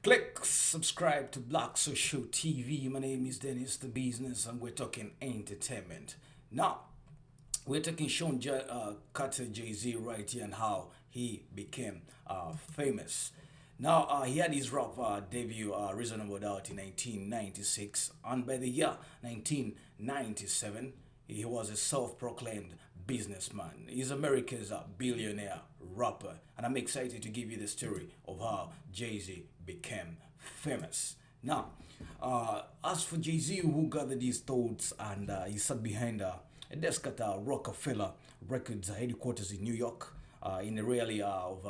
Click subscribe to Black Social TV. My name is Dennis the Business, and we're talking entertainment. Now, we're talking Carter Jay Z right here and how he became famous. Now, he had his rap debut, Reasonable Doubt, in 1996, and by the year 1997, he was a self-proclaimed businessman. He's America's billionaire rapper, and I'm excited to give you the story of how Jay-Z became famous. Now, as for Jay-Z, who gathered his thoughts and he sat behind a desk at Rockefeller Records headquarters in New York, in the rally of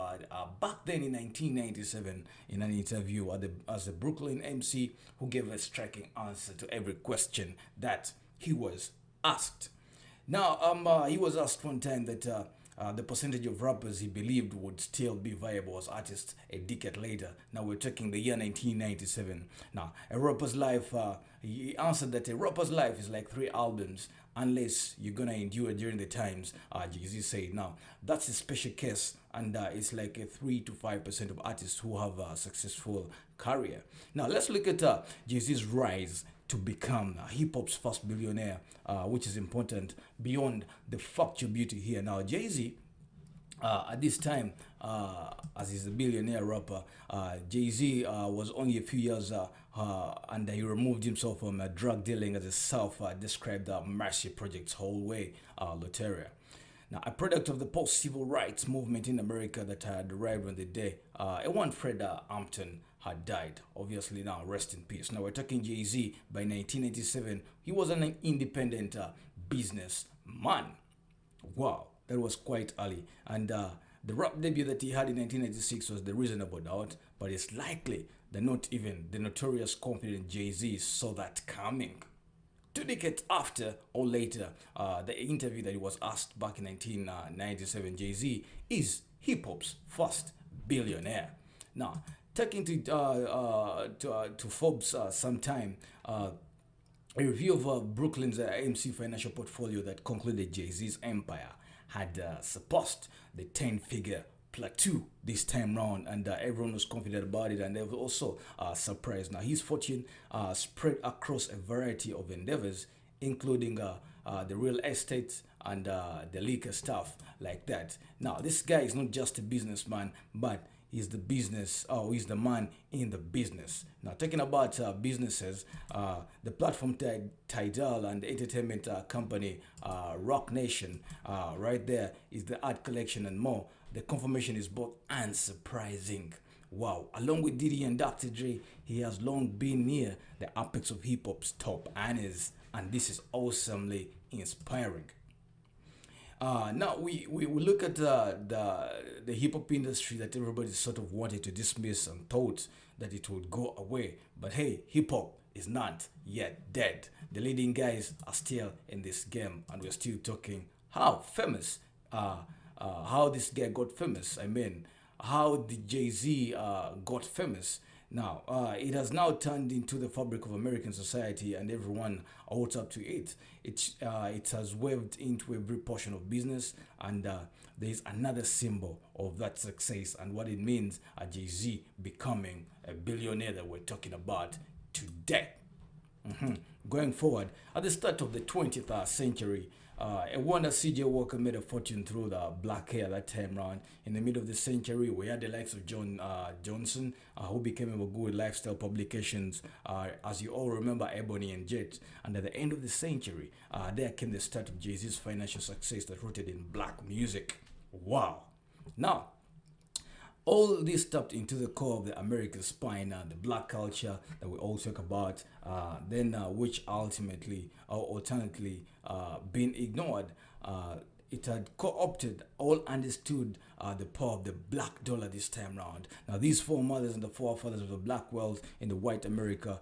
back then in 1997, in an interview as a Brooklyn MC who gave a striking answer to every question that he was asked. Now, he was asked one time that the percentage of rappers he believed would still be viable as artists a decade later. Now we're talking the year 1997. Now, a rapper's life, he answered that a rapper's life is like three albums unless you're gonna endure during the times. Jay-Z said. Now, that's a special case, and it's like a 3 to 5% of artists who have a successful career. Now, let's look at Jay-Z's rise to become hip hop's first billionaire, which is important beyond the factual beauty here. Now, Jay Z, at this time, as he's a billionaire rapper, Jay Z was only a few years and he removed himself from drug dealing as a self described Mercy Project's whole way, Loteria. Now, a product of the post-civil rights movement in America that had arrived on the day a one Fred Hampton had died. Obviously, now rest in peace. Now we're talking Jay-Z. By 1987, he was an independent businessman. Wow, that was quite early. And the rap debut that he had in 1996 was The Reasonable Doubt, but it's likely that not even the notorious confident Jay-Z saw that coming. 2 decades after or later, the interview that he was asked back in 1997, Jay-Z is hip hop's first billionaire. Now, taking to Forbes sometime, a review of Brooklyn's AMC financial portfolio that concluded Jay-Z's empire had surpassed the 10-figure plateau this time round, and everyone was confident about it, and they were also surprised. Now, his fortune spread across a variety of endeavors, including the real estate and the liquor stuff like that. Now, this guy is not just a businessman, but he's the business, or he's the man in the business. Now, talking about businesses, the platform Tidal and the entertainment company Rock Nation, right there is the art collection and more. The confirmation is both unsurprising. Wow, along with Diddy and Dr. Dre, he has long been near the apex of hip hop's top earners, and this is awesomely inspiring. Now we look at the hip hop industry that everybody sort of wanted to dismiss and thought that it would go away. But hey, hip hop is not yet dead. The leading guys are still in this game, and we're still talking how famous, how this guy got famous. I mean, how the Jay Z got famous. Now, it has now turned into the fabric of American society, and everyone holds up to it. It has weaved into every portion of business, and there is another symbol of that success and what it means. Jay Z becoming a billionaire that we're talking about today. Going forward, at the start of the 20th century, a wonder CJ Walker made a fortune through the black hair that time round. In the middle of the century, we had the likes of John Johnson, who became a good lifestyle publications, as you all remember, Ebony and Jet. And at the end of the century, there came the start of Jay-Z's financial success that rooted in black music. Wow. Now, all this tapped into the core of the American spine, the black culture that we all talk about, then which ultimately or alternately been ignored. It had co-opted, all understood the power of the black dollar this time round. Now, these foremothers and the forefathers of the black wealth in the white America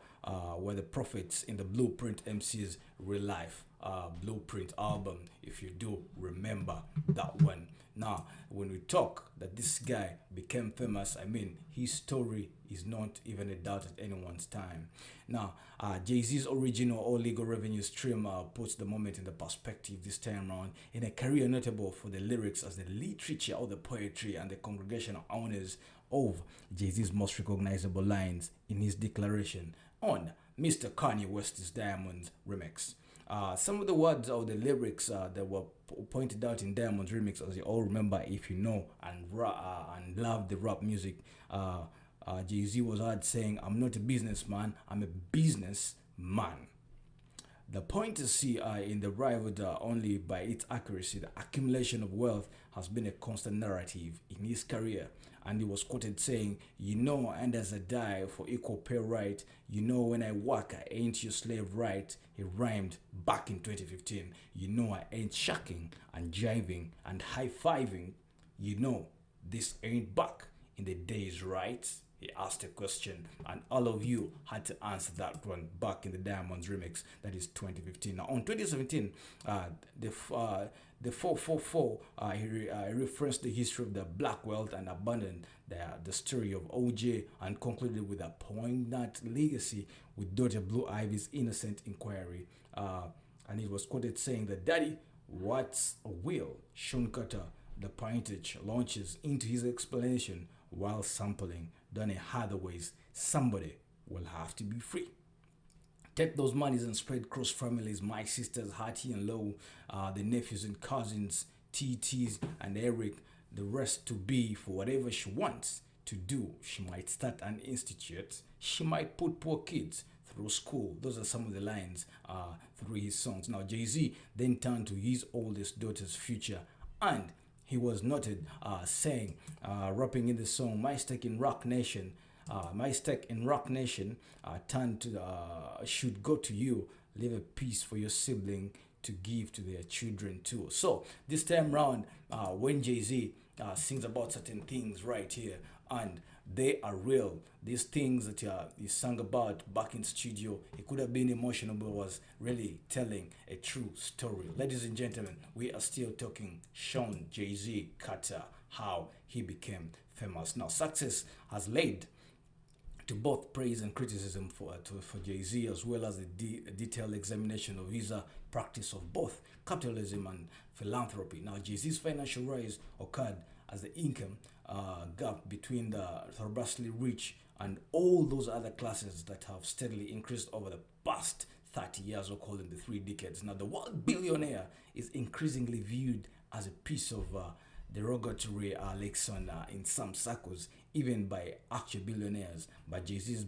were the prophets in the Blueprint MC's real life Blueprint album, if you do remember that one. Now, when we talk that this guy became famous, I mean, his story is not even a doubt at anyone's time. Now, Jay-Z's original or legal revenue stream puts the moment in the perspective this time around, in a career notable for the lyrics as the literature or the poetry and the congregational owners of Jay-Z's most recognizable lines in his declaration on Mr. Kanye West's Diamonds remix. Some of the words or the lyrics that were pointed out in Diamonds remix, as you all remember, if you know and love the rap music, Jay-Z was out saying, "I'm not a businessman, I'm a businessman." The point is see in the rivaled only by its accuracy. The accumulation of wealth has been a constant narrative in his career. And he was quoted saying, "You know, and as I die for equal pay right, you know, when I work, I ain't your slave right." He rhymed back in 2015. "You know, I ain't shacking and jiving and high fiving. You know, this ain't back in the days, right?" He asked a question, and all of you had to answer that one back in the Diamonds remix. That is 2015. Now, on 2017, the 444 referenced the history of the black wealth and abandoned the story of OJ and concluded with a poignant legacy with Dr. Blue Ivy's innocent inquiry. And it was quoted saying that, "Daddy, what's a will?" Sean Carter, the paintage, launches into his explanation while sampling Donny Hathaway's "Somebody Will Have to Be Free." Take those monies and spread cross families, my sisters, Hattie and Low, the nephews and cousins, TTs and Eric, the rest to be for whatever she wants to do. She might start an institute, she might put poor kids through school. Those are some of the lines through his songs. Now, Jay-Z then turned to his oldest daughter's future, and he was noted saying, rapping in the song, "My stake in Rock Nation, my stake in Rock Nation turn to should go to you. Leave a piece for your sibling to give to their children too." So this time round, when Jay-Z sings about certain things right here, and they are real. These things that he sang about back in studio, it could have been emotional, but was really telling a true story. Ladies and gentlemen, we are still talking Sean Jay-Z Carter, how he became famous. Now, success has led to both praise and criticism for Jay-Z, as well as a detailed examination of his practice of both capitalism and philanthropy. Now, Jay-Z's financial rise occurred as the income gap between the thoroughly rich and all those other classes that have steadily increased over the past 30 years, or call it the 3 decades. Now, the word billionaire is increasingly viewed as a piece of derogatory lexicon in some circles, even by actual billionaires. But Jay-Z's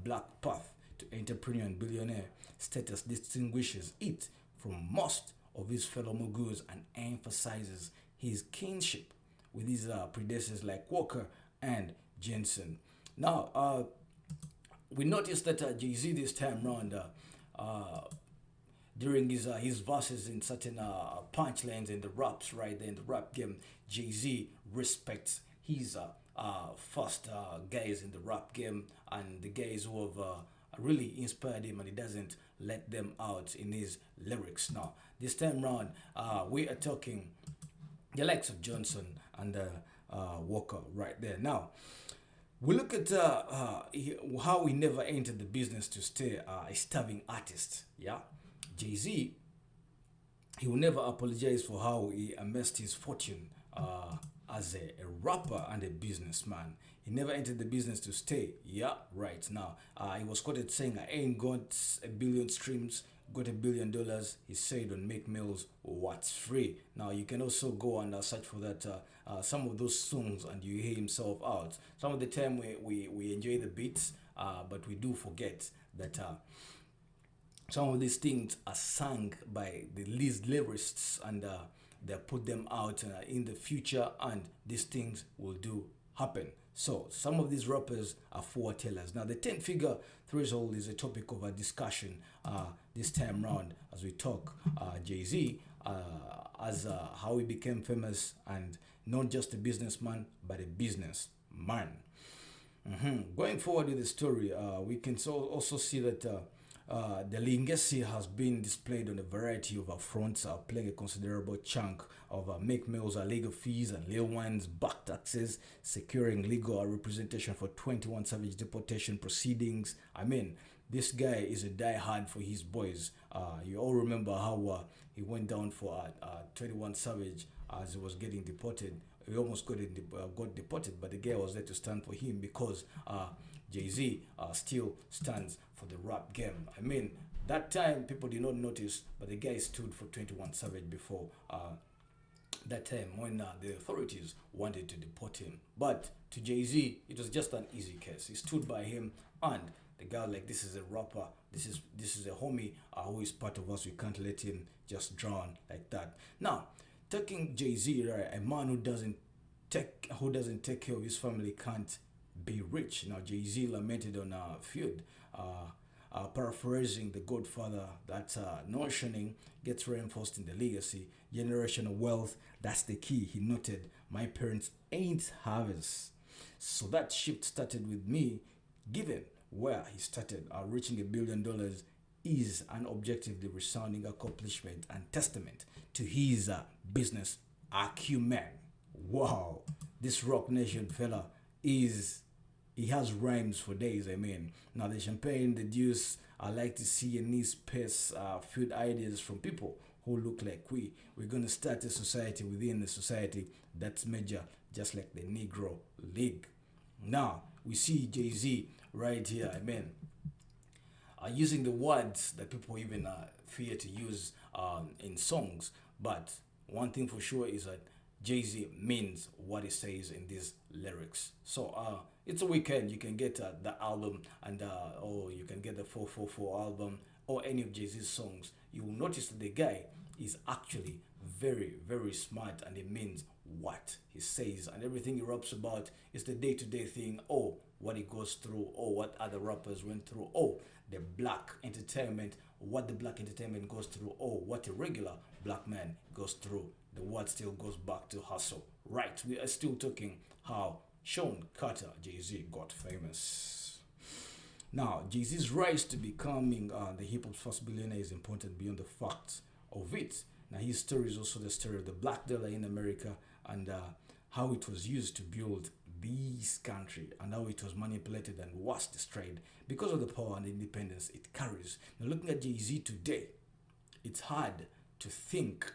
black path to entrepreneur and billionaire status distinguishes it from most of his fellow moguls and emphasizes his kinship with his predecessors like Walker and Jensen. Now, we noticed that Jay-Z this time round, during his verses in certain punchlines in the raps right there in the rap game, Jay-Z respects his first guys in the rap game and the guys who have really inspired him, and he doesn't let them out in his lyrics. Now, this time round, we are talking the likes of Johnson and Walker right there. Now, we look at how he never entered the business to stay a starving artist. Yeah, Jay-Z, he will never apologize for how he amassed his fortune as a rapper and a businessman. He never entered the business to stay. Yeah, right. Now, he was quoted saying, "I ain't got a billion streams, got $1 billion." He said on Make Mills, "What's free?" Now, you can also go and search for that. Some of those songs, and you hear himself out. Some of the time we enjoy the beats, but we do forget that some of these things are sung by the least lyricists, and they put them out in the future, and these things will do happen. So some of these rappers are foretellers. Now, the 10-figure threshold is a topic of a discussion this time round as we talk Jay-Z as how he became famous, and not just a businessman but a businessman. Going forward with the story, we can also see that the legacy has been displayed on a variety of fronts, playing a considerable chunk of Make Mills' legal fees and Lil Wayne's back taxes, securing legal representation for 21 Savage deportation proceedings. I mean, this guy is a diehard for his boys. You all remember how he went down for 21 Savage as he was getting deported he almost got deported, but the guy was there to stand for him because Jay-Z still stands for the rap game. I mean, that time people did not notice, but the guy stood for 21 Savage before that time when the authorities wanted to deport him. But to Jay-Z, it was just an easy case. He stood by him, and the guy like, this is a rapper, this is a homie who is part of us. We can't let him just drown like that. Now, taking Jay-Z, right, a man who doesn't take care of his family can't be rich. Now, Jay-Z lamented on Feud, paraphrasing The Godfather, that notioning gets reinforced in the legacy. Generational wealth, that's the key. He noted, my parents ain't harvest. So that shift started with me, given where he started. Reaching $1 billion is an objectively resounding accomplishment and testament to his business acumen. Wow, this Rock Nation fella he has rhymes for days. I mean, now the champagne, the juice. I like to see a new space, food ideas from people who look like we. We're gonna start a society within the society that's major, just like the Negro League. Now we see Jay-Z right here. I mean, using the words that people even fear to use in songs. But one thing for sure is that Jay-Z means what he says in these lyrics. So it's a weekend. You can get the album, and or you can get the 444 album or any of Jay-Z's songs. You will notice that the guy is actually very, very smart, and he means what he says, and everything he raps about is the day-to-day thing, or what he goes through, or what other rappers went through, or the black entertainment, what the black entertainment goes through, or what a regular black man goes through. The word still goes back to hustle. Right, we are still talking how Sean Carter, Jay-Z, got famous. Now, Jay-Z's rise to becoming the hip hop's first billionaire is important beyond the facts of it. Now, his story is also the story of the black dollar in America, and how it was used to build this country, and how it was manipulated and was destroyed because of the power and independence it carries. Now, looking at Jay-Z today, it's hard to think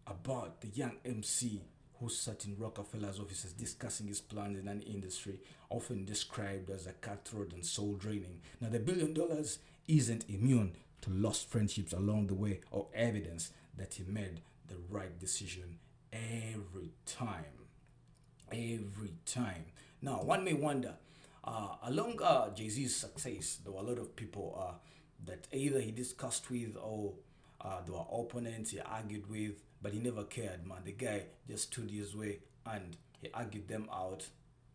about the young MC who sat in Rockefeller's offices discussing his plans in an industry often described as a cutthroat and soul draining. Now, the $1 billion isn't immune to lost friendships along the way, or evidence that he made the right decision every time. Every time. Now, one may wonder, along Jay-Z's success, there were a lot of people that either he discussed with, or there were opponents he argued with, but he never cared, man. The guy just stood his way and he argued them out.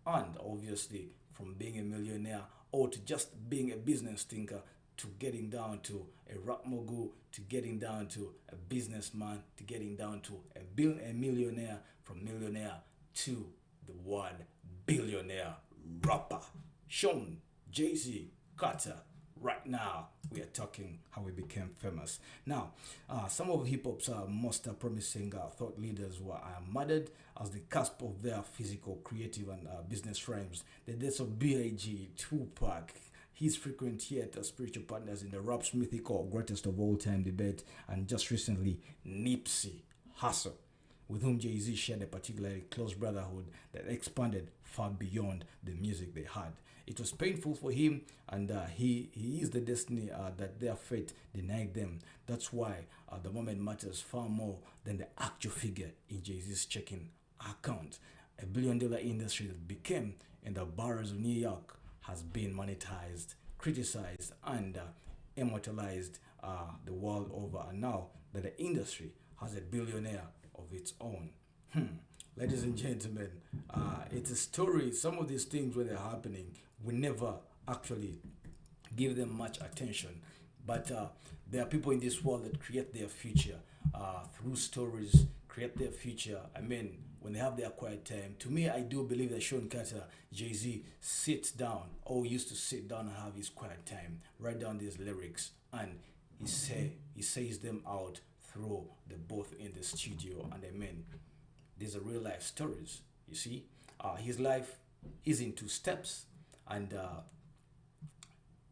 And obviously, from being a millionaire or to just being a business thinker, to getting down to a rap mogul, to getting down to a businessman, to getting down to a millionaire, from millionaire to the word billionaire rapper. Sean Jay-Z Carter. Right now, we are talking how we became famous. Now, some of hip hop's most promising thought leaders were murdered as the cusp of their physical, creative, and business rhymes. The deaths of B.I.G., Tupac, his frequent yet spiritual partners in the rap's mythical greatest of all time debate, and just recently, Nipsey Hussle, with whom Jay-Z shared a particularly close brotherhood that expanded far beyond the music they had. It was painful for him, and he is the destiny that their fate denied them. That's why the moment matters far more than the actual figure in Jay-Z's checking account. A $1 billion industry that became in the boroughs of New York has been monetized, criticized, and immortalized the world over. And now that the industry has a billionaire of its own. Ladies and gentlemen, it's a story. Some of these things, when they're happening, we never actually give them much attention. But there are people in this world that create their future through stories, create their future. I mean, when they have their quiet time. To me, I do believe that Sean Carter, Jay-Z, sits down, or used to sit down and have his quiet time, write down these lyrics, and he says them out through the both in the studio. And I mean, these are real life stories. You see, his life is in two steps, and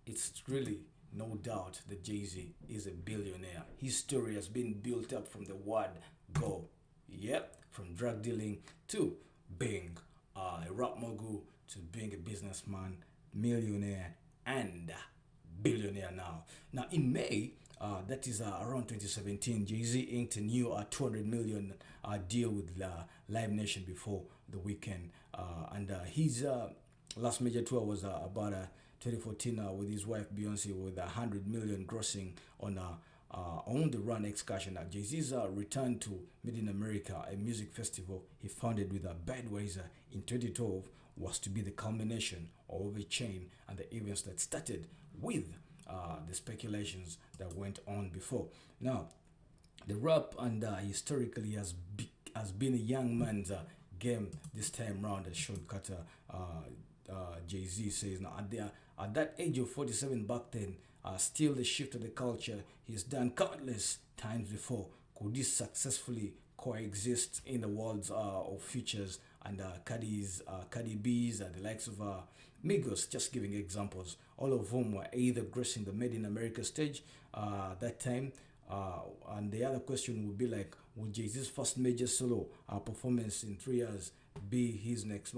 it's really no doubt that Jay-Z is a billionaire. His story has been built up from the word go. Yep, from drug dealing to being a rap mogul to being a businessman, millionaire, and billionaire now. Now, in May, that is around 2017, Jay-Z inked a new 200 million deal with Live Nation before the weekend. And his last major tour was about 2014 with his wife Beyonce, with 100 million grossing on the Run excursion. Jay-Z's return to Made in America, a music festival he founded with Budweiser in 2012, was to be the culmination of a chain and the events that started with the speculations that went on before. Now, the rap and historically has been a young man's game this time round, as Sean Carter, Jay-Z says. Now, at that age of 47 back then, still the shift of the culture he's done countless times before. Could this successfully coexist in the worlds of futures and Cardi B's and the likes of Migos, just giving examples, all of whom were either gracing the Made in America stage that time. And the other question would be like, would Jay-Z's first major solo performance in 3 years be his next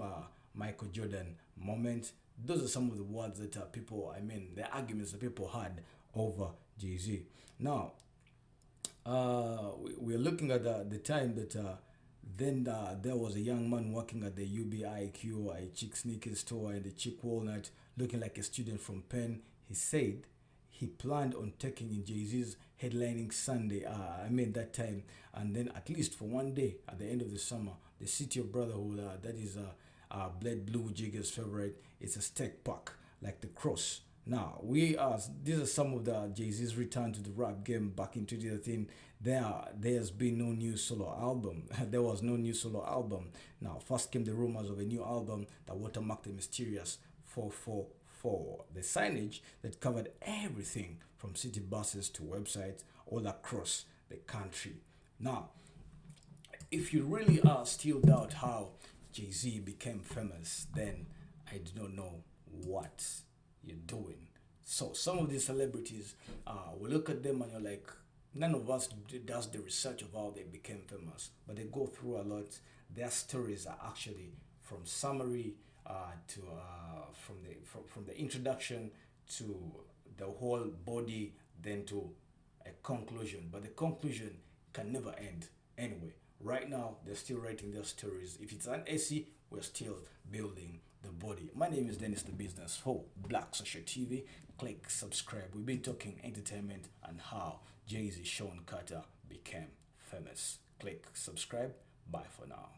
Michael Jordan moment? Those are some of the words that the arguments that people had over Jay-Z. Now, we're looking at the time that then there was a young man working at the UBIQ, a chick sneakers store in the Chick Walnut, looking like a student from Penn. He said he planned on taking in Jay-Z's headlining Sunday, that time, and then at least for one day at the end of the summer, the City of Brotherhood, that is Bled Blue Jigger's favorite, it's a steak pack like the Cross. Now, these are some of the Jay-Z's return to the rap game back in 2013. There's been no new solo album. There was no new solo album. Now, first came the rumors of a new album that watermarked the mysterious 444. The signage that covered everything from city buses to websites all across the country. Now, if you really are still doubt how Jay-Z became famous, then I do not know what you're doing. So some of these celebrities, we look at them and you're like, none of us does the research of how they became famous, but they go through a lot. Their stories are actually from summary to from the introduction to the whole body, then to a conclusion. But the conclusion can never end anyway. Right now, they're still writing their stories. If it's an essay, we're still building the body. My name is Dennis the Business for Black Social TV. Click subscribe. We've been talking entertainment and how Jay-Z Sean Carter became famous. Click subscribe. Bye for now.